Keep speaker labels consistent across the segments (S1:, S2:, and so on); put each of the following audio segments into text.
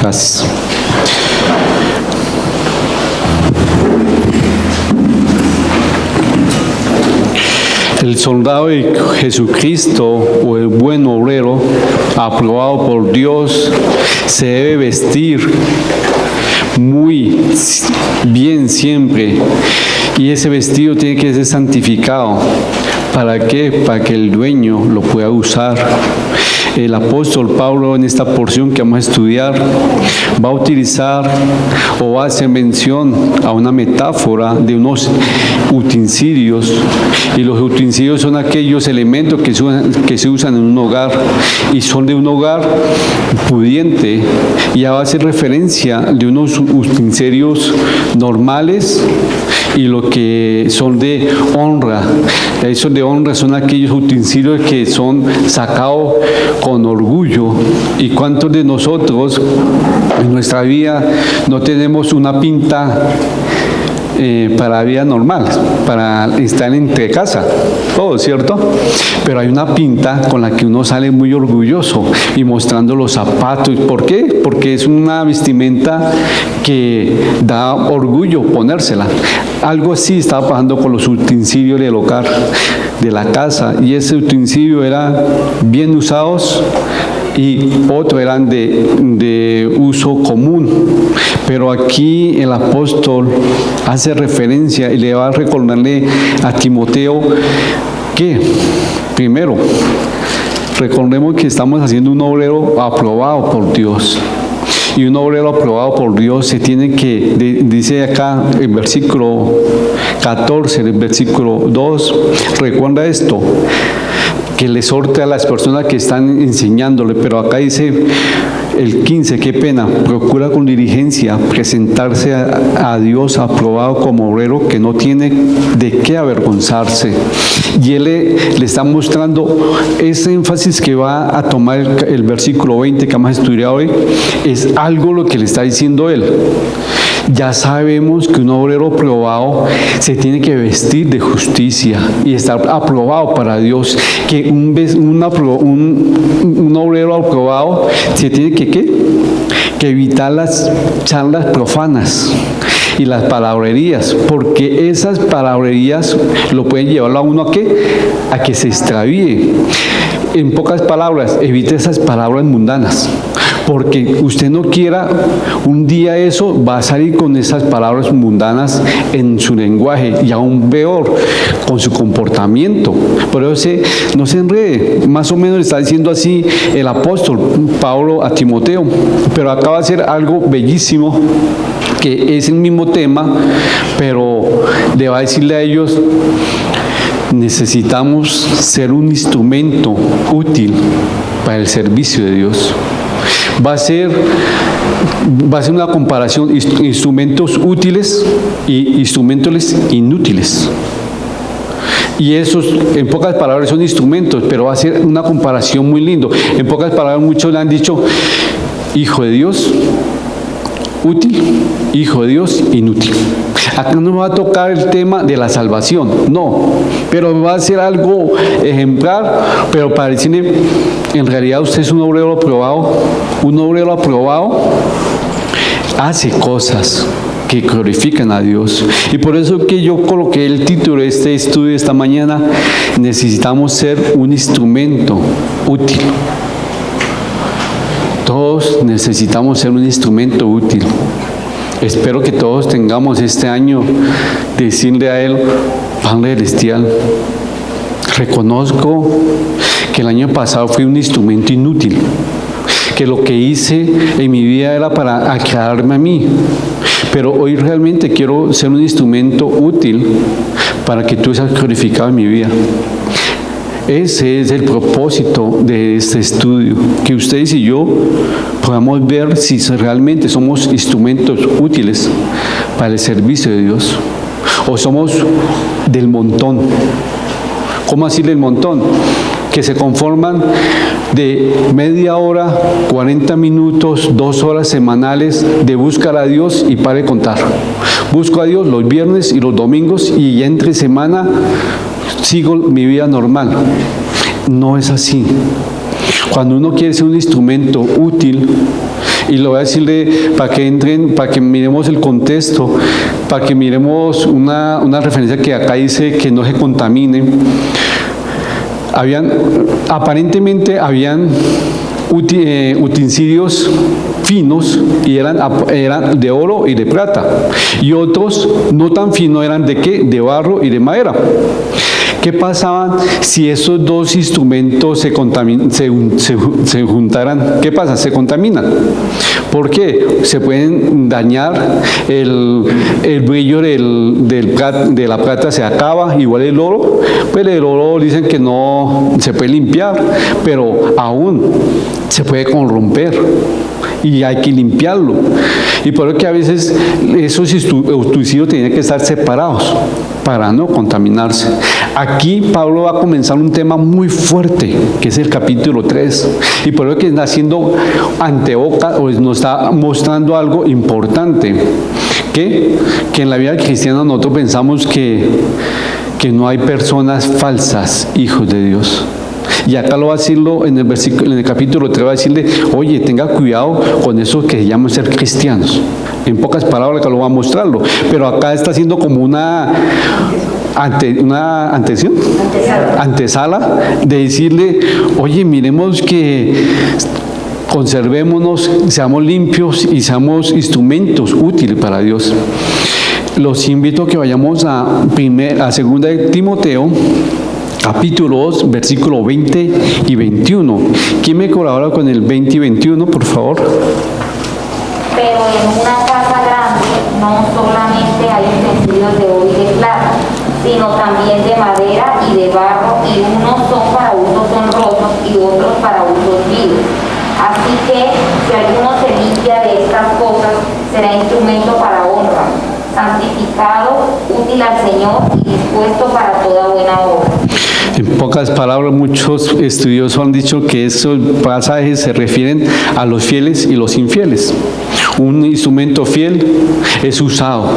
S1: Gracias. El soldado de Jesucristo o el buen obrero aprobado por Dios se debe vestir muy bien siempre, y ese vestido tiene que ser santificado. ¿Para qué? Para que el dueño lo pueda usar. El apóstol Pablo, en esta porción que vamos a estudiar, va a utilizar o va a hacer mención a una metáfora de unos utensilios, y los utensilios son aquellos elementos que se usan en un hogar, y son de un hogar pudiente, y va a hacer referencia de unos utensilios normales y lo que son de honra. Esos de honra son aquellos utensilios que son sacados con orgullo. ¿Y cuántos de nosotros en nuestra vida no tenemos una pinta para la vida normal, para estar entre casa, todo, ¿cierto? Pero hay una pinta con la que uno sale muy orgulloso y mostrando los zapatos. ¿Por qué? Porque es una vestimenta que da orgullo ponérsela. Algo así estaba pasando con los utensilios del hogar, de la casa, y ese utensilio era bien usados y otros eran de uso común. Pero aquí el apóstol hace referencia y le va a recordarle a Timoteo que, primero, recordemos que estamos haciendo un obrero aprobado por Dios. Y un obrero aprobado por Dios se tiene que, dice acá en versículo 14, en el versículo 2, recuerda esto, que le exhorte a las personas que están enseñándole, pero acá dice el 15, qué pena, procura con diligencia presentarse a Dios aprobado como obrero que no tiene de qué avergonzarse. Y él le está mostrando ese énfasis que va a tomar el versículo 20 que vamos a estudiar hoy, es algo lo que le está diciendo él. Ya sabemos que un obrero aprobado se tiene que vestir de justicia y estar aprobado para Dios, que un obrero aprobado se tiene que evitar las charlas profanas y las palabrerías, porque esas palabrerías lo pueden llevar a uno a que se extravíe. En pocas palabras, evite esas palabras mundanas, porque usted no quiera un día eso, va a salir con esas palabras mundanas en su lenguaje, y aún peor, con su comportamiento. Por eso no se enrede. Más o menos le está diciendo así el apóstol Pablo a Timoteo, pero acá va a ser algo bellísimo, que es el mismo tema, pero le va a decirle a ellos: necesitamos ser un instrumento útil para el servicio de Dios. Va a ser una comparación, instrumentos útiles y instrumentos inútiles. Y esos, en pocas palabras, son instrumentos, pero va a ser una comparación muy lindo. En pocas palabras, muchos le han dicho: hijo de Dios, útil; hijo de Dios, inútil. Acá no va a tocar el tema de la salvación, no, pero va a ser algo ejemplar, pero para decirle, en realidad usted es un obrero aprobado. Un obrero aprobado hace cosas que glorifican a Dios. Y por eso que yo coloqué el título de este estudio esta mañana: necesitamos ser un instrumento útil. Todos necesitamos ser un instrumento útil. Espero que todos tengamos este año decirle a Él: Padre Celestial, reconozco que el año pasado fui un instrumento inútil, que lo que hice en mi vida era para agradarme a mí, pero hoy realmente quiero ser un instrumento útil para que tú seas glorificado en mi vida. Ese es el propósito de este estudio, que ustedes y yo podamos ver si realmente somos instrumentos útiles para el servicio de Dios, o somos del montón. ¿Cómo así del montón? Que se conforman de media hora, 40 minutos, 2 horas semanales de buscar a Dios y para de contar. Busco a Dios los viernes y los domingos, y ya entre semana sigo mi vida normal. No es así. Cuando uno quiere ser un instrumento útil Y lo voy a decirle para que entren, para que miremos el contexto, para que miremos una referencia que acá dice que no se contamine. Aparentemente habían utensilios finos y eran de oro y de plata, y otros no tan finos eran de ¿qué? De barro y de madera. ¿Qué pasaba si esos dos instrumentos se juntaran? ¿Qué pasa? Se contaminan. ¿Por qué? Se pueden dañar, el brillo de la plata se acaba, igual el oro. Pues el oro dicen que no se puede limpiar, pero aún se puede corromper y hay que limpiarlo. Y por eso que a veces esos utensilios tienen que estar separados para no contaminarse. Aquí Pablo va a comenzar un tema muy fuerte, que es el capítulo 3. Y por eso que está haciendo anteboca, o nos está mostrando algo importante, que en la vida cristiana nosotros pensamos que no hay personas falsas, hijos de Dios. Y acá lo va a decirlo en el capítulo 3, va a decirle, oye, tenga cuidado con eso que se llaman ser cristianos. En pocas palabras acá lo va a mostrarlo, pero acá está haciendo como una antesala de decirle, oye, miremos que conservémonos, seamos limpios y seamos instrumentos útiles para Dios. Los invito a que vayamos a 2 de Timoteo, capítulo 2, versículo 20 y 21. ¿Quién me colabora con el 20 y 21, por favor?
S2: Pero en una casa grande no solamente hay utensilios de oro y de plata, sino también de madera y de barro, y unos son para usos honrosos y otros para usos viles. Así que si alguno se limpia de estas cosas, será instrumento para honra, santificado, útil al Señor y dispuesto para toda buena obra.
S1: En pocas palabras, muchos estudiosos han dicho que esos pasajes se refieren a los fieles y los infieles. Un instrumento fiel es usado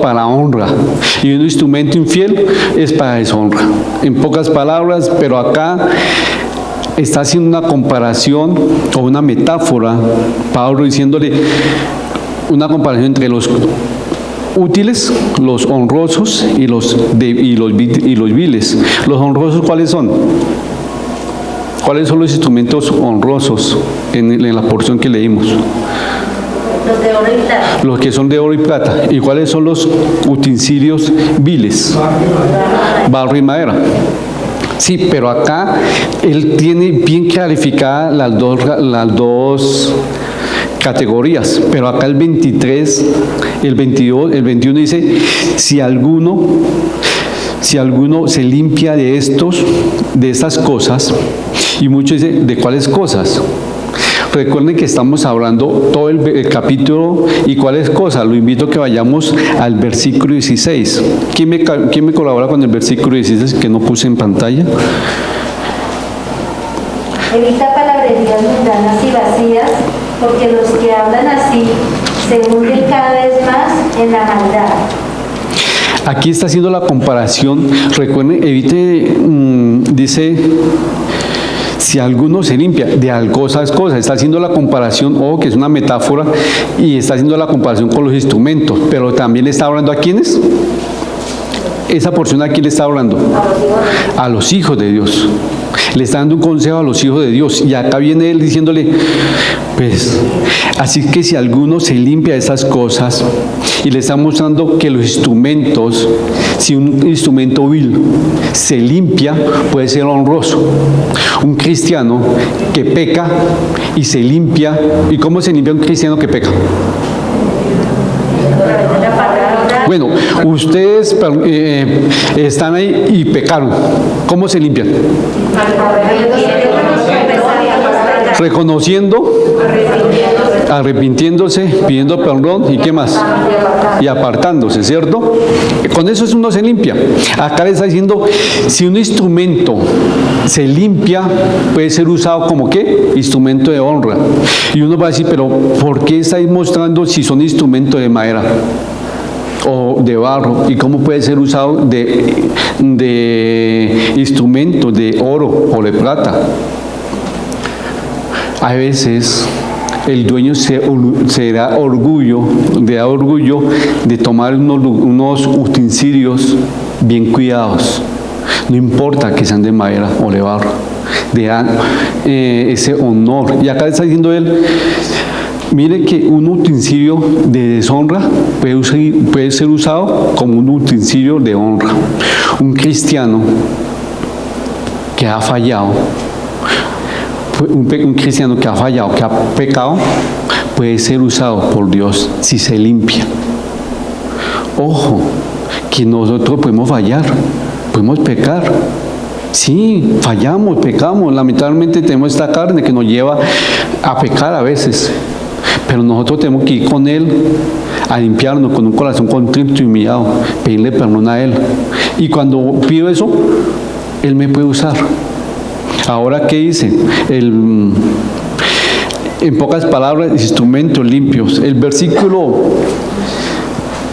S1: para honra, y un instrumento infiel es para deshonra. En pocas palabras, pero acá está haciendo una comparación o una metáfora, Pablo diciéndole una comparación entre los útiles, los honrosos y los viles. Los honrosos, ¿cuáles son? ¿Cuáles son los instrumentos honrosos en la porción que leímos?
S2: Los de oro y plata.
S1: Los que son de oro y plata. ¿Y cuáles son los utensilios viles? Barro y madera. Sí, pero acá él tiene bien clarificadas las dos categorías, pero acá el 23, el 22, el 21 dice, si alguno se limpia de estas cosas, y muchos dicen, ¿de cuáles cosas? Recuerden que estamos hablando todo el capítulo y cuáles cosas. Lo invito a que vayamos al versículo 16. ¿Quién me colabora con el versículo 16 que no puse en pantalla?
S3: Evita palabrerías mundanas y vacías, porque los que hablan así se hunden cada vez más en la maldad.
S1: Aquí está haciendo la comparación. Recuerden, evite, dice, si alguno se limpia de cosas, está haciendo la comparación, que es una metáfora, y está haciendo la comparación con los instrumentos, pero también le está hablando a ¿quiénes? Esa porción aquí le está hablando a los hijos de Dios. Le está dando un consejo a los hijos de Dios, y acá viene él diciéndole, pues, así que si alguno se limpia de esas cosas, y le está mostrando que los instrumentos, si un instrumento vil se limpia, puede ser honroso. Un cristiano que peca y se limpia, ¿y cómo se limpia un cristiano que peca? Bueno, ustedes están ahí y pecaron. ¿Cómo se limpian? Reconociendo, arrepintiéndose, pidiendo perdón, ¿y qué más? Y apartándose, ¿cierto? Con eso uno se limpia. Acá le está diciendo, si un instrumento se limpia, puede ser usado como ¿qué? Instrumento de honra. Y uno va a decir, pero ¿por qué estáis mostrando si son instrumentos de madera o de barro? ¿Y cómo puede ser usado de instrumentos de oro o de plata? A veces el dueño se da orgullo de tomar unos utensilios bien cuidados. No importa que sean de madera o de barro, de ese honor. Y acá está diciendo él, mire que un utensilio de deshonra puede ser usado como un utensilio de honra. Un cristiano que ha fallado, un cristiano que ha fallado, que ha pecado, puede ser usado por Dios si se limpia. Ojo, que nosotros podemos fallar, podemos pecar. Sí, fallamos, pecamos. Lamentablemente tenemos esta carne que nos lleva a pecar a veces. Pero nosotros tenemos que ir con Él a limpiarnos con un corazón contrito y humillado, pedirle perdón a Él. Y cuando pido eso, Él me puede usar. Ahora, ¿qué dice? En pocas palabras, instrumentos limpios. El versículo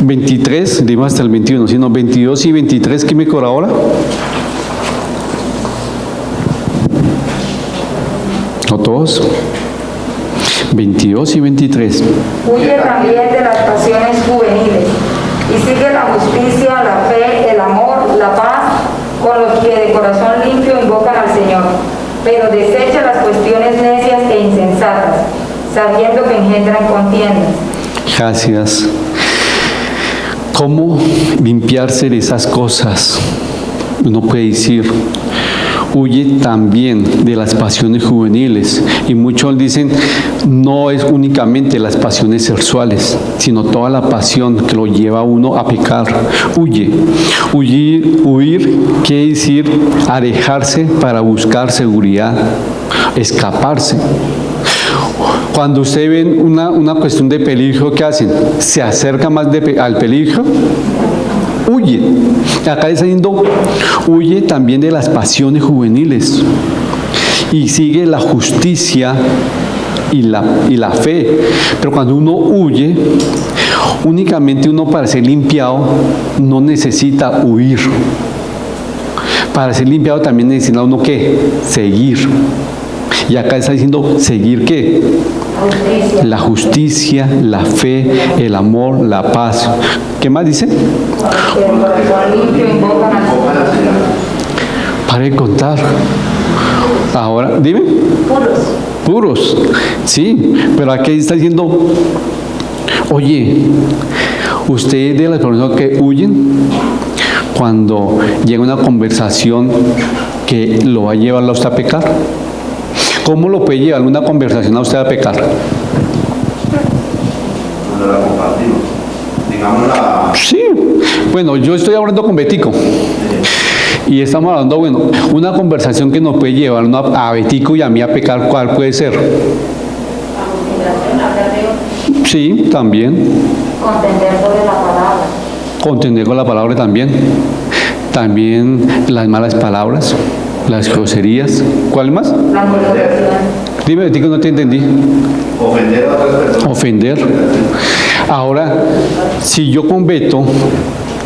S1: 23, digo hasta el 21, sino 22 y 23, ¿qué me cobra ahora? ¿No todos? 22 y 23.
S4: Huye también de las pasiones juveniles y sigue la justicia, la fe, el amor, la paz, con los que de corazón limpio invocan al Señor, pero desecha las cuestiones necias e insensatas, sabiendo que engendran contiendas.
S1: Gracias. ¿Cómo limpiarse de esas cosas? Uno puede decir, huye también de las pasiones juveniles. Y muchos dicen, no es únicamente las pasiones sexuales, sino toda la pasión que lo lleva a uno a pecar. Huye. Huir quiere decir alejarse para buscar seguridad, escaparse. Cuando usted ve una cuestión de peligro, ¿qué hacen? Se acerca más al peligro. Huye. Acá está diciendo, huye también de las pasiones juveniles y sigue la justicia y la fe. Pero cuando uno huye, únicamente uno para ser limpiado no necesita huir. Para ser limpiado también necesita uno ¿qué? Seguir. Y acá está diciendo, ¿seguir qué?
S2: Justicia.
S1: La justicia, la fe, el amor, la paz. ¿Qué más dice?
S2: Que de corazón limpio invocan al Señor.
S1: Para de contar. Ahora, dime. Puros. Sí, pero aquí está diciendo, oye, ¿ustedes de las personas que huyen cuando llega una conversación que lo va a llevar a usted a pecar? ¿Cómo lo puede llevar una conversación a usted a pecar?
S5: Cuando la compartimos, digamos la...
S1: Sí, bueno, yo estoy hablando con Betico y estamos hablando, bueno, una conversación que nos puede llevar a Betico y a mí a pecar, ¿cuál puede ser? Sí, también.
S2: Contender sobre la palabra.
S1: Contender con la palabra también. También las malas palabras, las groserías. ¿Cuál más?
S2: La murmuración.
S1: Dime, Betico, no te entendí.
S5: Ofender a otras personas.
S1: Ofender. Ahora, si yo con Beto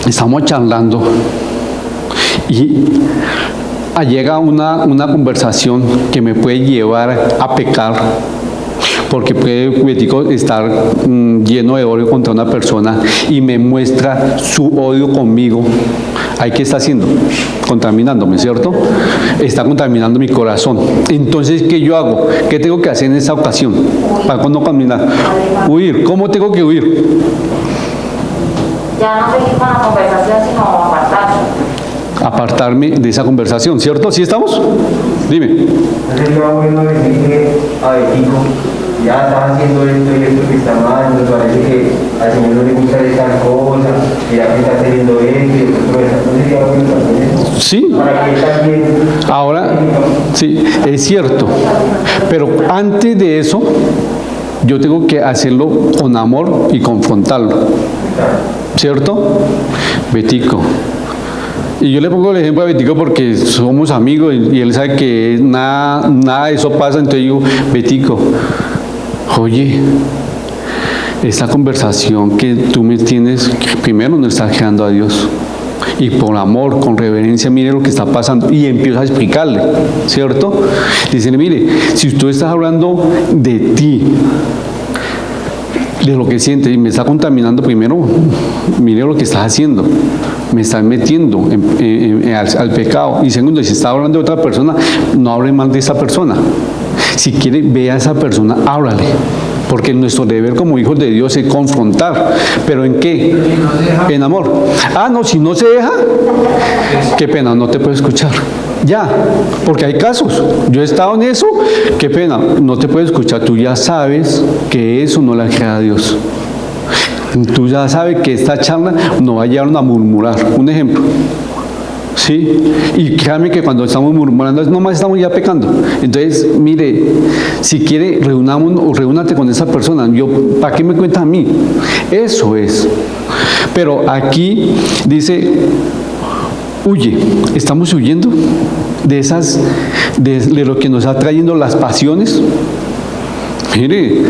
S1: estamos charlando y llega una conversación que me puede llevar a pecar, porque puede Betico estar lleno de odio contra una persona y me muestra su odio conmigo. ¿Ahí qué está haciendo? Contaminándome, ¿cierto? Está contaminando mi corazón. Entonces, ¿qué yo hago? ¿Qué tengo que hacer en esa ocasión? Para no contaminar. Huir. ¿Cómo tengo que huir?
S2: Ya no seguir con la conversación, sino apartarse.
S1: Apartarme de esa conversación, ¿cierto? ¿Sí estamos? Dime.
S6: Entonces yo bueno decirle a Betico, ya estás haciendo esto y esto que está mal, me parece que al Señor no le gusta esta cosa, que ya que está teniendo esto y esto, entonces ya bueno también eso.
S1: Sí.
S6: Para que él también...
S1: Ahora, sí, es cierto. Pero antes de eso, yo tengo que hacerlo con amor y confrontarlo. ¿Cierto? Betico. Y yo le pongo el ejemplo a Betico porque somos amigos y él sabe que nada de eso pasa. Entonces digo, Betico, oye, esta conversación que tú me tienes, primero no estás creando a Dios. y por amor, con reverencia, mire lo que está pasando, y empieza a explicarle, ¿cierto? Dice, mire, si tú estás hablando de ti, de lo que sientes, y me está contaminando, primero, mire lo que estás haciendo, me estás metiendo al pecado, y segundo, si está hablando de otra persona, no hable mal de esa persona. Si quiere, ve a esa persona, háblale. Porque nuestro deber como hijos de Dios es confrontar. ¿Pero en qué? En amor. Ah, no, si no se deja, qué pena, no te puedo escuchar. Ya, porque hay casos. Yo he estado en eso, qué pena, no te puedo escuchar. Tú ya sabes que eso no le agrada a Dios. Tú ya sabes que esta charla no va a llevar a murmurar. Un ejemplo. ¿Sí? Y créame que cuando estamos murmurando, nomás estamos ya pecando. Entonces, mire, si quiere, reúnate con esa persona. ¿Para qué me cuentas a mí? Eso es. Pero aquí dice, huye. Estamos huyendo de lo que nos está trayendo las pasiones. Mire,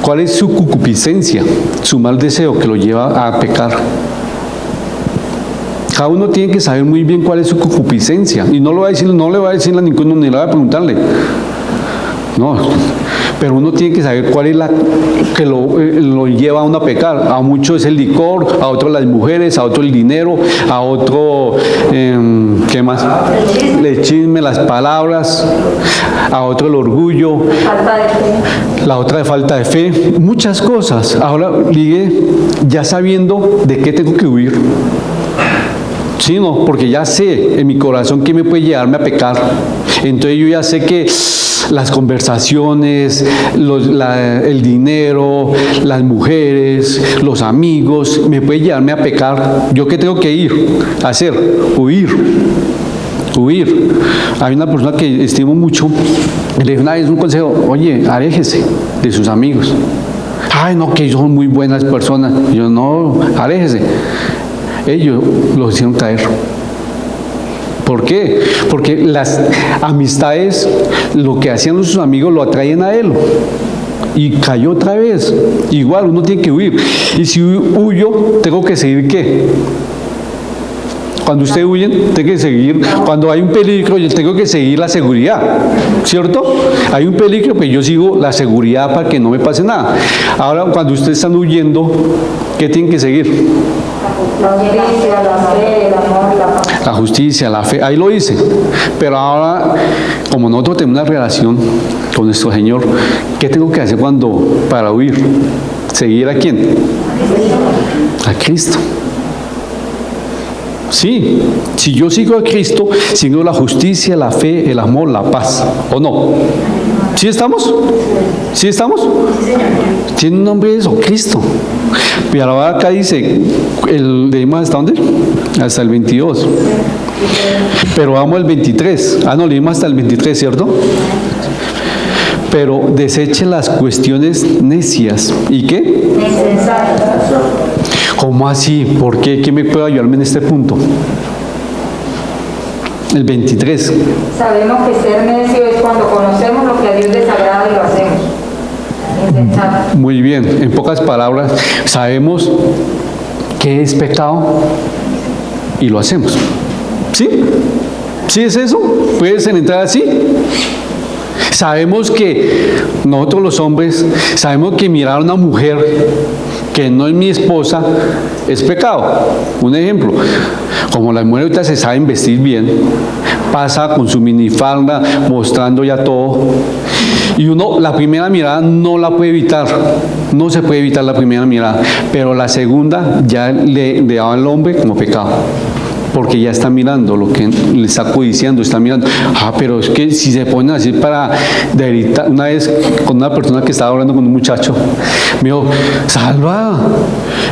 S1: ¿cuál es su concupiscencia? Su mal deseo que lo lleva a pecar. Cada uno tiene que saber muy bien cuál es su concupiscencia. Y no le va a decir a ninguno, ni le va a preguntarle. No, pero uno tiene que saber cuál es la que lo lleva a uno a pecar. A muchos es el licor, a otros las mujeres, a otro el dinero, a otro, ¿qué más? El chisme, las palabras, a otro el orgullo,
S4: Falta de fe.
S1: la otra de falta de fe, muchas cosas. Ahora, ya sabiendo de qué tengo que huir. Sí, no, porque ya sé en mi corazón que me puede llevarme a pecar. Entonces yo ya sé que las conversaciones, el dinero, las mujeres, los amigos, me puede llevarme a pecar. ¿Yo qué tengo que ir a hacer? Huir. Hay una persona que estimo mucho, le dije una vez un consejo, oye, aléjese de sus amigos. Ay, no, que ellos son muy buenas personas. Yo, no, aléjese. Ellos los hicieron caer. ¿Por qué? Porque las amistades, lo que hacían sus amigos, lo atraían a él. Y cayó otra vez. Igual, uno tiene que huir. Y si huyo, tengo que seguir ¿qué? Cuando usted huye, tiene que seguir. Cuando hay un peligro, yo tengo que seguir la seguridad. ¿Cierto? Hay un peligro, pues yo sigo la seguridad para que no me pase nada. Ahora, cuando ustedes están huyendo, ¿qué tienen que seguir?
S4: La justicia, la fe, el amor y la paz.
S1: La justicia, la fe, ahí lo dice. Pero ahora, como nosotros tenemos una relación con nuestro Señor, ¿qué tengo que hacer para huir? ¿Seguir a quién? A Cristo. Sí, si yo sigo a Cristo, sigo la justicia, la fe, el amor, la paz, ¿o no? ¿Sí estamos? ¿Sí estamos? ¿Tiene un nombre eso? Cristo. Y ahora acá dice, ¿leímos hasta dónde? Hasta el 22. Pero vamos al 23. Ah, no, leímos hasta el 23, ¿cierto? Pero deseche las cuestiones necias. ¿Y qué?
S4: Insensatas.
S1: ¿Cómo así? ¿Por qué? ¿Qué me puede ayudarme en este punto? El 23.
S4: Sabemos que ser necio es cuando conocemos lo que a Dios desagrada y lo hacemos. Insensato.
S1: Muy bien, en pocas palabras, sabemos qué es pecado y lo hacemos. ¿Sí? ¿Sí es eso? ¿Puedes entrar así? Sabemos que nosotros los hombres, sabemos que mirar a una mujer que no es mi esposa es pecado. Un ejemplo, como las mujeres ahorita se saben vestir bien, pasa con su minifalda mostrando ya todo, y uno la primera mirada no la puede evitar, no se puede evitar la primera mirada, pero la segunda ya le da al hombre como pecado. Porque ya está mirando lo que le está codiciando, está mirando. Ah, pero es que si se ponen así para delitar. Una vez con una persona que estaba hablando con un muchacho, me dijo, Salva,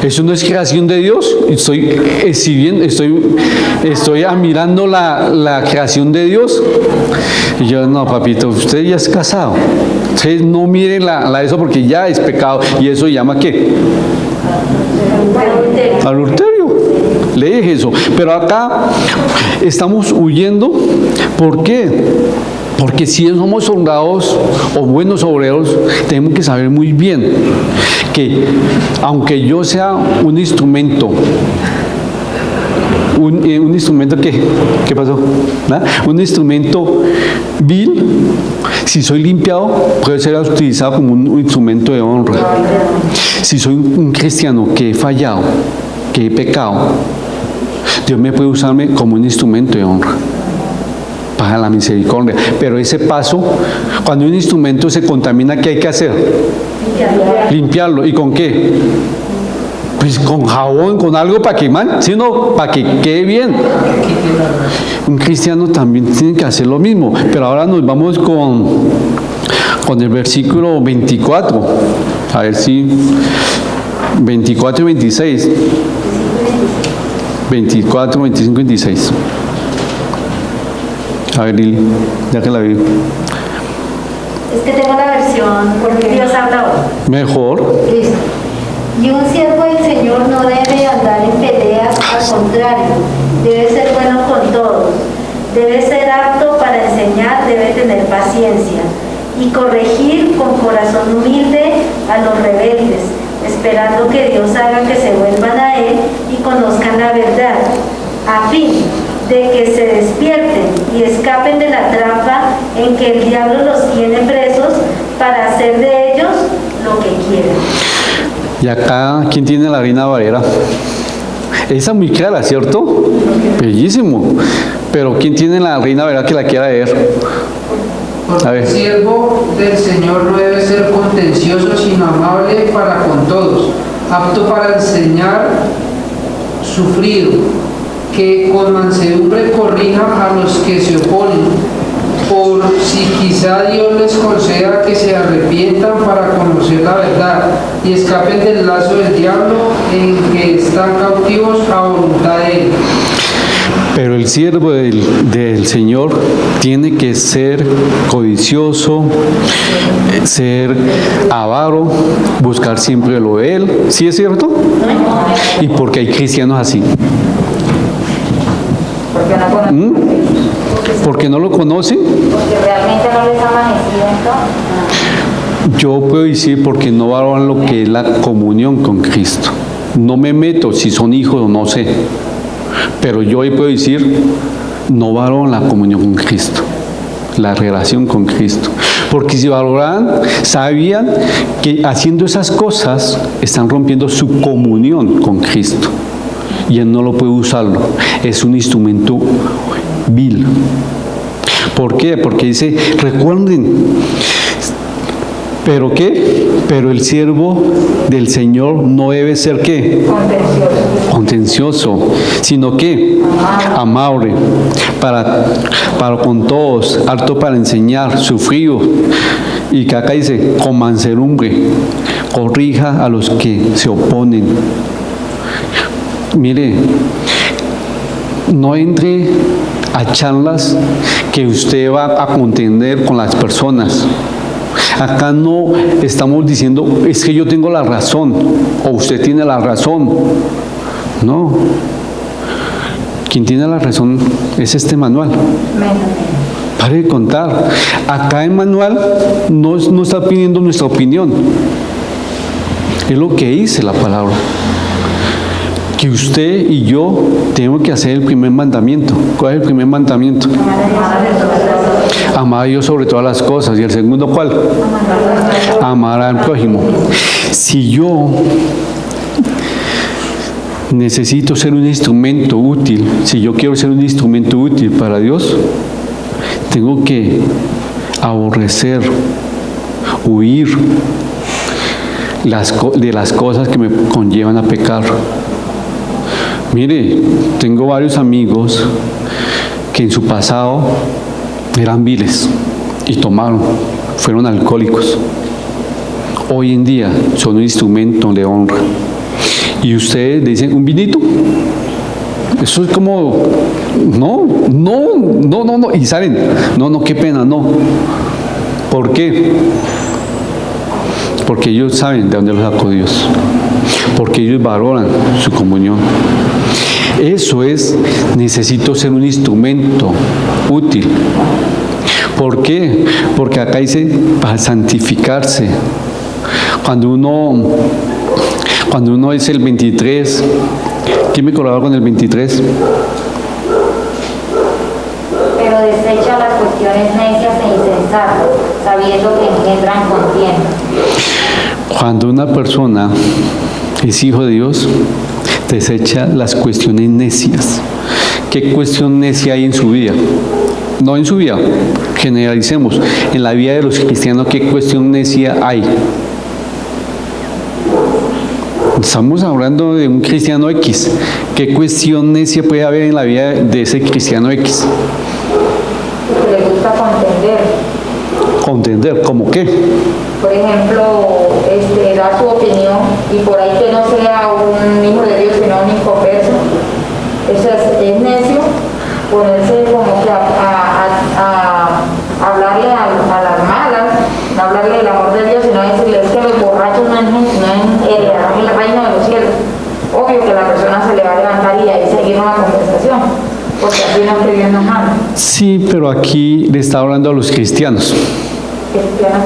S1: eso no es creación de Dios. Estoy exhibiendo, estoy admirando la creación de Dios. Y yo, no, papito, usted ya es casado. Ustedes no miren eso porque ya es pecado. ¿Y eso se llama qué? Adulterio. Le dije eso, pero acá estamos huyendo. ¿Por qué? Porque si somos soldados o buenos obreros, tenemos que saber muy bien que aunque yo sea un instrumento un instrumento que, ¿qué pasó? ¿Nada? Un instrumento vil, si soy limpiado, puede ser utilizado como un instrumento de honra. Si soy un cristiano que he fallado, que he pecado, Dios me puede usarme como un instrumento de honra para la misericordia. Pero ese paso, cuando un instrumento se contamina, ¿qué hay que hacer? Limpiarlo. ¿Y con qué? Pues con jabón, con algo para quemar, sino para que quede bien. Un cristiano también tiene que hacer lo mismo. Pero ahora nos vamos con el versículo 24. A ver si 24 y 26. 24, 25 y 26. A ver, Lili, ya que la vi.
S3: Es que tengo la versión porque Dios habla hoy.
S1: Mejor.
S3: Listo. Y un siervo del Señor no debe andar en peleas, al contrario, debe ser bueno con todos, debe ser apto para enseñar, debe tener paciencia y corregir con corazón humilde a los rebeldes, esperando que Dios haga que se vuelvan a Él y conozcan la verdad, a fin de que se despierten y escapen de la trampa en que el diablo los tiene presos para hacer de ellos lo que quieren.
S1: Y acá, ¿quién tiene la Reina Valera? Esa muy clara, ¿cierto? Bellísimo. Pero ¿quién tiene la Reina Valera que la quiera leer? A ver.
S7: El siervo del Señor no debe ser contencioso, sino amable para con todos, apto para enseñar, sufrido, que con mansedumbre corrija a los que se oponen, por si quizá Dios les conceda que se arrepientan para conocer la verdad y escapen del lazo del diablo en que están cautivos a voluntad de Él.
S1: Pero el siervo del Señor tiene que ser codicioso, ser avaro, buscar siempre lo de Él. ¿Sí es cierto? ¿Y por qué hay cristianos así? ¿Porque no lo conocen?
S2: Porque realmente no les ha amanecido entonces.
S1: Yo puedo decir porque no valoran lo que es la comunión con Cristo. No me meto si son hijos o no sé. Pero yo hoy puedo decir, no valoran la comunión con Cristo, la relación con Cristo. Porque si valoraran, sabían que haciendo esas cosas están rompiendo su comunión con Cristo. Y Él no lo puede usarlo. Es un instrumento vil. ¿Por qué? Porque dice, recuerden, ¿pero qué? Pero el siervo del Señor no debe ser ¿qué? Contencioso, sino que amable para con todos, apto para enseñar, sufrido, y que acá dice, con mansedumbre, corrija a los que se oponen. Mire, no entre a charlas que usted va a contender con las personas. Acá no estamos diciendo, es que yo tengo la razón, o usted tiene la razón. No. Quien tiene la razón es este manual. Pare de contar. Acá el manual no está pidiendo nuestra opinión. Es lo que dice la palabra. Que usted y yo tenemos que hacer el primer mandamiento. ¿Cuál es el primer mandamiento? Amar a Dios sobre todas las cosas. ¿Y el segundo cuál? Amar al prójimo. Si yo necesito ser un instrumento útil, si yo quiero ser un instrumento útil para Dios, tengo que aborrecer, huir de las cosas que me conllevan a pecar. Mire, tengo varios amigos que en su pasado eran viles y tomaron, fueron alcohólicos. Hoy en día son un instrumento de honra. Y ustedes dicen, ¿un vinito? Eso es como, no, y salen, no, qué pena, no. ¿Por qué? Porque ellos saben de dónde los sacó Dios. Porque ellos valoran su comunión. Eso es, necesito ser un instrumento útil. ¿Por qué? Porque acá dice para santificarse. Cuando uno es el 23, ¿Quién me colabora con el 23?
S2: Pero desecha las cuestiones necias e insensatas, sabiendo que engendran contienda.
S1: Cuando una persona es hijo de Dios, desecha las cuestiones necias. ¿Qué cuestión necia hay en su vida? No en su vida, generalicemos. En la vida de los cristianos, ¿qué cuestión necia hay? Estamos hablando de un cristiano X. ¿Qué cuestión necia puede haber en la vida de ese cristiano X?
S4: Que le gusta contender.
S1: Contender, ¿cómo qué?
S4: Por ejemplo, dar su opinión y por ahí que no sea un hijo de Dios, sino un inconverso. Eso es necio, ponerse como que a hablarle a las malas, no hablarle del amor de Dios, sino decirle es que los borrachos no heredarán el reino de los cielos. Obvio que la persona se le va a levantar y ahí seguir una conversación, porque así no estoy viendo mal.
S1: Sí, pero aquí le está hablando a los cristianos.
S4: Cristiano.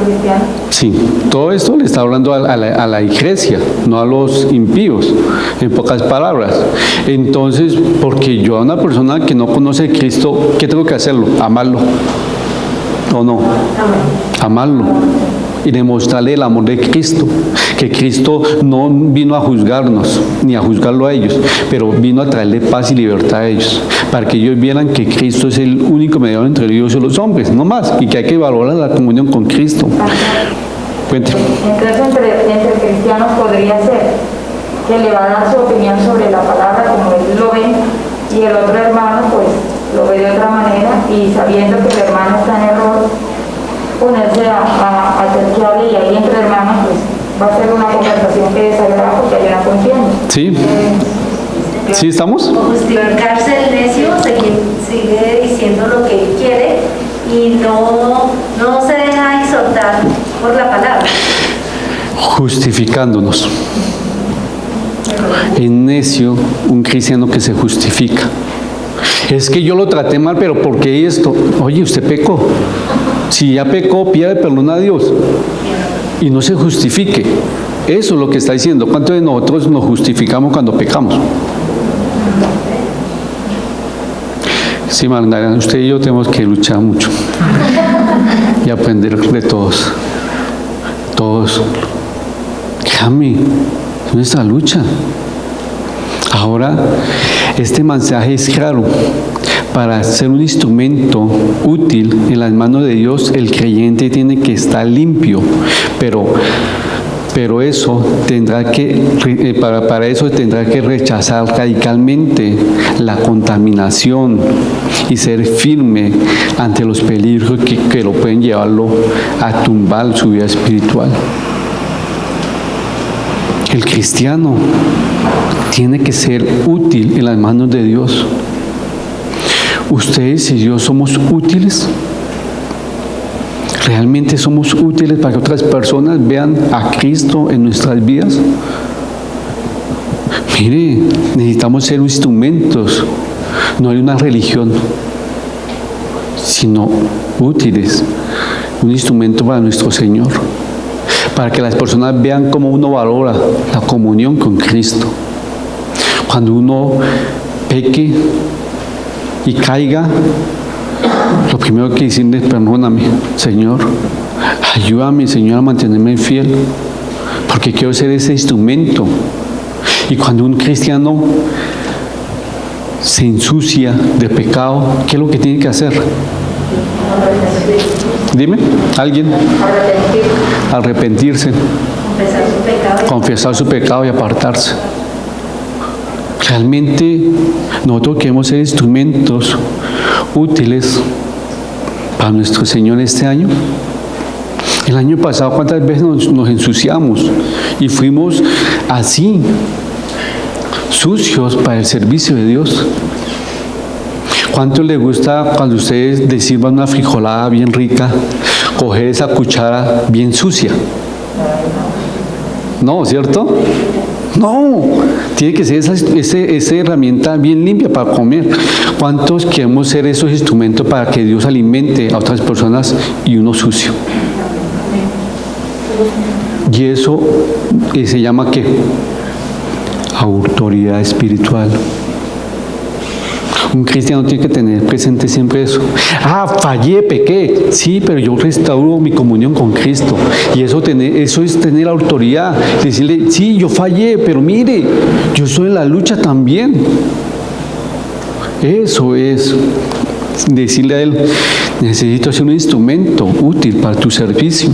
S1: Sí, todo esto le está hablando a la iglesia, no a los impíos, en pocas palabras. Entonces, porque yo a una persona que no conoce a Cristo, ¿qué tengo que hacerlo? Amarlo. ¿O no? Amarlo. Y demostrarle el amor de Cristo, que Cristo no vino a juzgarnos, ni a juzgarlo a ellos, pero vino a traerle paz y libertad a ellos, para que ellos vieran que Cristo es el único mediador entre Dios y los hombres, no más, y que hay que valorar la comunión con Cristo. Cuente.
S4: Entonces, entre cristianos podría ser que le va a dar su opinión sobre la palabra como él lo ve, y el otro hermano pues lo ve de otra manera, y sabiendo que el hermano está en error, ponerse a terquearle, y ahí entre hermanos pues va a ser una conversación que desagrada porque hay una contienda.
S1: ¿Sí? ¿Sí estamos?
S3: O justificarse el necio, sigue diciendo lo que él quiere y no se deja exhortar por la palabra.
S1: Justificándonos. Es necio un cristiano que se justifica. Es que yo lo traté mal, pero ¿por qué esto? Oye, usted pecó. Si ya pecó, pide perdón a Dios y no se justifique. Eso es lo que está diciendo. ¿Cuántos de nosotros nos justificamos cuando pecamos? Sí, Magdalena, usted y yo tenemos que luchar mucho y aprender de todos. Todos. Créame, es nuestra lucha. Ahora, este mensaje es claro. Para ser un instrumento útil en las manos de Dios, el creyente tiene que estar limpio, pero eso tendrá que, para eso tendrá que rechazar radicalmente la contaminación y ser firme ante los peligros que lo pueden llevarlo a tumbar su vida espiritual. El cristiano tiene que ser útil en las manos de Dios. ¿Ustedes y yo somos útiles? ¿Realmente somos útiles para que otras personas vean a Cristo en nuestras vidas? Mire, necesitamos ser instrumentos, no hay una religión, sino útiles, un instrumento para nuestro Señor, para que las personas vean cómo uno valora la comunión con Cristo. Cuando uno peque y caiga, lo primero que decirle es perdóname, Señor, ayúdame, Señor, a mantenerme fiel, porque quiero ser ese instrumento. Y cuando un cristiano se ensucia de pecado, ¿qué es lo que tiene que hacer? Dime, ¿alguien? Arrepentirse. Confesar su pecado y apartarse. Realmente nosotros queremos ser instrumentos útiles para nuestro Señor este año. El año pasado, ¿cuántas veces nos ensuciamos y fuimos así, sucios para el servicio de Dios? ¿Cuánto les gusta cuando ustedes les sirvan una frijolada bien rica, coger esa cuchara bien sucia? No, ¿cierto? No, tiene que ser esa herramienta bien limpia para comer. ¿Cuántos queremos ser esos instrumentos para que Dios alimente a otras personas y uno sucio? Y eso se llama ¿qué? autoridad espiritual. Un cristiano tiene que tener presente siempre eso. Fallé, pequé. Sí, pero yo restauro mi comunión con Cristo. Y eso es tener autoridad. Decirle, sí, yo fallé, pero mire, yo estoy en la lucha también. Eso es decirle a Él, necesito ser un instrumento útil para tu servicio.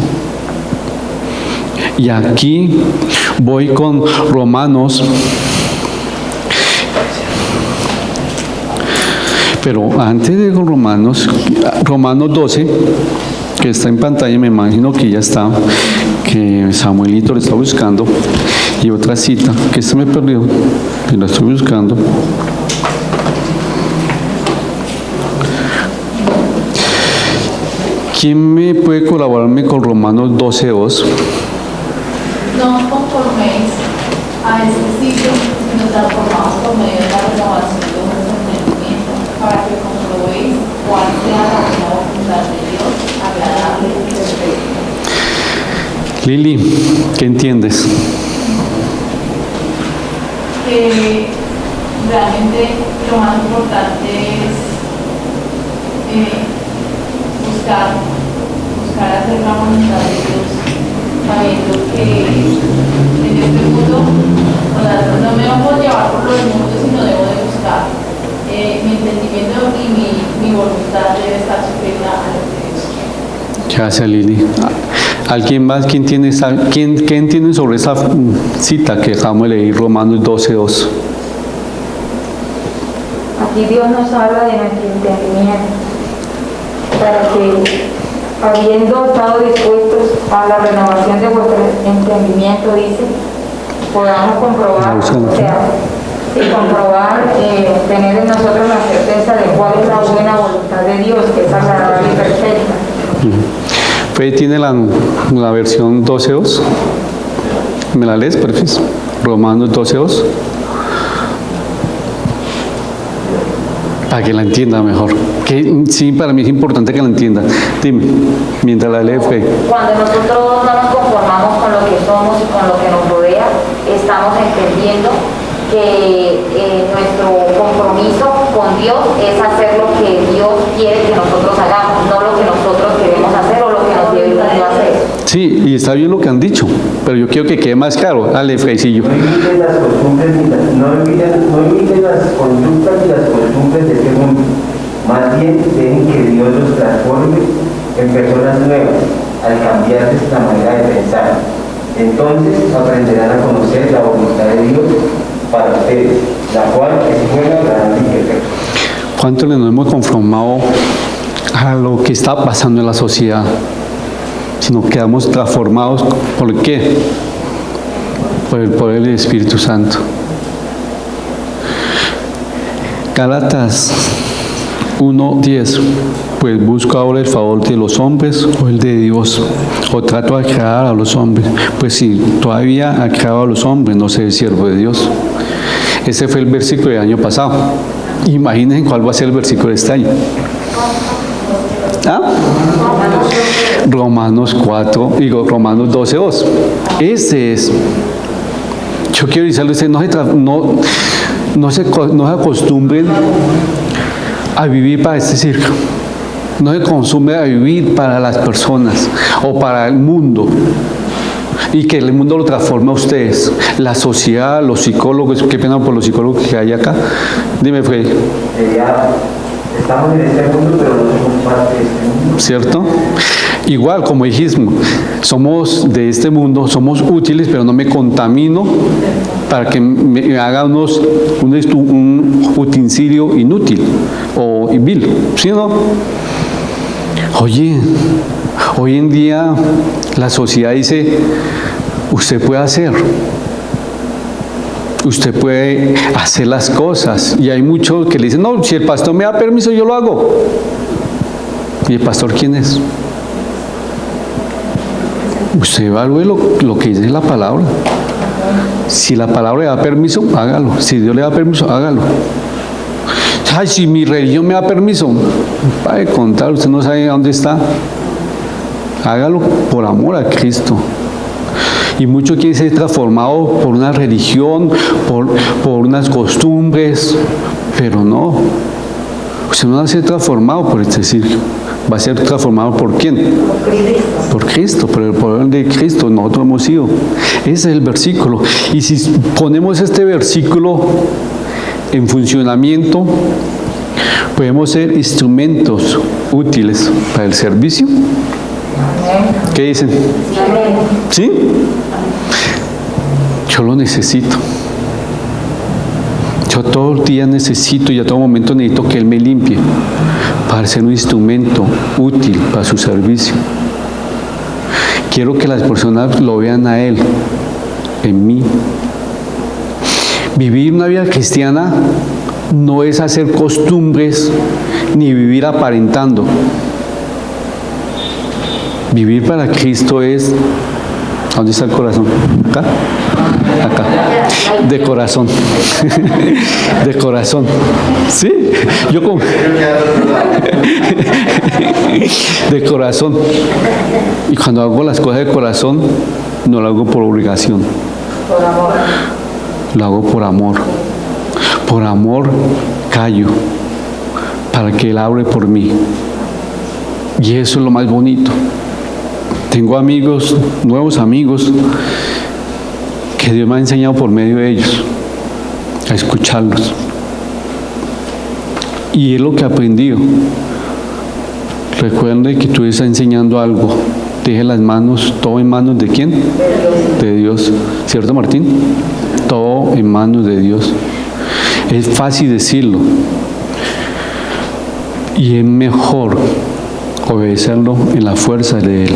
S1: Y aquí voy con Romanos. Pero antes de Romanos 12, que está en pantalla, me imagino que ya está, que Samuelito lo está buscando, y otra cita, que esta me perdió, que la estoy buscando. ¿Quién me puede colaborarme con Romanos 12:2?
S8: No os conforméis a este siglo, sino transformaos por medio de la renovación de vuestro entendimiento, para que comprobéis cuál sea la buena voluntad de Dios, agradable y perfecta.
S1: Lili, ¿qué entiendes?
S8: Que realmente lo más importante es buscar hacer la voluntad de Dios, sabiendo que en este mundo, o sea, no me dejo llevar por los mundos, sino debo de buscar mi entendimiento y mi voluntad debe estar sujeta a lo que Dios quiere.
S1: Gracias, Lili. ¿Alguien más? ¿Qué entienden sobre esa cita que acabamos de leer, Romanos 12:2?
S4: Aquí Dios nos habla de nuestro entendimiento, para que, habiendo estado dispuestos a la renovación de vuestro entendimiento, dice, podamos comprobar, tener en nosotros la certeza de cuál es la buena voluntad de Dios, que es agradable y perfecta.
S1: Fede tiene la versión 12:2. ¿Me la lees, por favor? Romanos 12:2. Para que la entienda mejor. Que sí, para mí es importante que la entienda. Dime, mientras la lee Fede.
S2: Cuando nosotros no nos conformamos con lo que somos y con lo que nos rodea, estamos entendiendo que nuestro compromiso con Dios es hacer lo que Dios quiere que nosotros hagamos, no lo que nosotros queremos hacer o lo que nos debe hacer.
S1: Sí, y está bien lo que han dicho, pero yo quiero que quede más claro. Dale, Fredcillo.
S6: No imiten las costumbres, no imiten las conductas y las costumbres de este mundo. Más bien dejen que Dios los transforme en personas nuevas al cambiar esta manera de pensar. Entonces aprenderán a conocer la voluntad de Dios para ustedes, la cual es buena, agradable y perfecta.
S1: ¿Cuánto nos hemos conformado a lo que está pasando en la sociedad? Sino quedamos transformados. ¿Por qué? Por el poder del Espíritu Santo. Gálatas 1:10. Pues busco ahora el favor de los hombres o el de Dios, o trato de agradar a los hombres. Pues si todavía agrado a los hombres, no soy siervo de Dios. Ese fue el versículo del año pasado. Imaginen cuál va a ser el versículo de este año. Romanos 12:2. Ese es. Yo quiero decirle a ustedes, no se acostumbren a vivir para este circo. No se consume a vivir para las personas o para el mundo. Y que el mundo lo transforme a ustedes. La sociedad, los psicólogos, qué pena por los psicólogos que hay acá. Dime, Freddy.
S6: Estamos en este mundo, pero no somos parte de este mundo.
S1: ¿Cierto? Igual, como dijiste, somos de este mundo, somos útiles, pero no me contamino para que me haga un utensilio inútil o vil. ¿Sí o no? Oye, hoy en día la sociedad dice, usted puede hacer las cosas, y hay muchos que le dicen, no, si el pastor me da permiso, yo lo hago. ¿Y el pastor quién es? Usted evalúe lo que dice la palabra. Si la palabra le da permiso, hágalo. Si Dios le da permiso, hágalo. Ay, si mi religión me da permiso, para de contar, usted no sabe dónde está. Hágalo por amor a Cristo. Y muchos quieren ser transformados por una religión, por unas costumbres, pero no. Usted no va a ser transformado por este circo. Va a ser transformado ¿por quién? Por Cristo, por el poder de Cristo. Nosotros hemos sido. Ese es el versículo. Y si ponemos este versículo en funcionamiento, podemos ser instrumentos útiles para el servicio. ¿Qué dicen? ¿Sí? Yo lo necesito. Yo todo el día necesito y a todo momento necesito que Él me limpie para ser un instrumento útil para su servicio. Quiero que las personas lo vean a Él en mí. Vivir una vida cristiana no es hacer costumbres ni vivir aparentando. Vivir para Cristo es... ¿Dónde está el corazón? ¿Acá? Acá. De corazón. De corazón. ¿Sí? Yo como... De corazón. Y cuando hago las cosas de corazón, no lo hago por obligación.
S4: Por amor.
S1: Lo hago por amor. Por amor callo, para que Él hable por mí. Y eso es lo más bonito. Tengo amigos, nuevos amigos, que Dios me ha enseñado por medio de ellos, a escucharlos. Y es lo que he aprendido. Recuerde que tú estás enseñando algo. Deje las manos, todo en manos de ¿quién? De Dios. ¿Cierto, Martín? Todo en manos de Dios. Es fácil decirlo. Y es mejor obedecerlo en la fuerza de Él.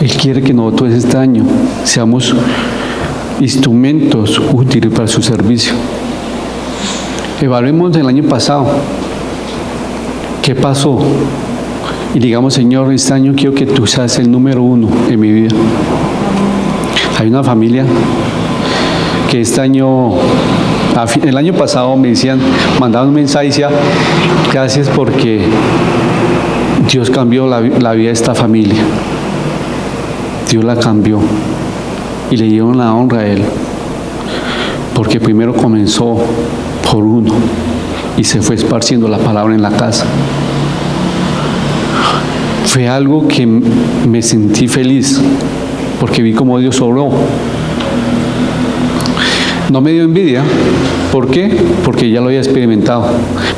S1: Él quiere que nosotros este año seamos instrumentos útiles para su servicio. Evaluemos el año pasado. ¿Qué pasó? Y digamos, Señor, este año quiero que tú seas el número 1 en mi vida. Hay una familia que este año, el año pasado me decían, mandaban un mensaje y decía, gracias porque Dios cambió la vida de esta familia. Dios la cambió y le dieron la honra a Él, porque primero comenzó por uno y se fue esparciendo la palabra en la casa. Fue algo que me sentí feliz, porque vi cómo Dios obró. No me dio envidia. ¿Por qué? Porque ya lo había experimentado.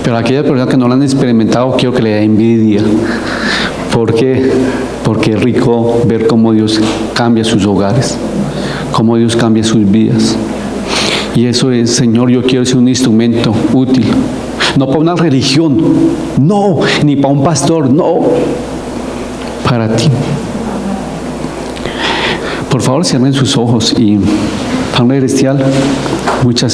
S1: Pero a aquellas personas que no lo han experimentado, quiero que le dé envidia. ¿Por qué? Porque es rico ver cómo Dios cambia sus hogares, cómo Dios cambia sus vidas. Y eso es, Señor, yo quiero ser un instrumento útil. No para una religión, no, ni para un pastor, no. Para ti. Por favor, cierren sus ojos y, Padre Celestial, muchas gracias.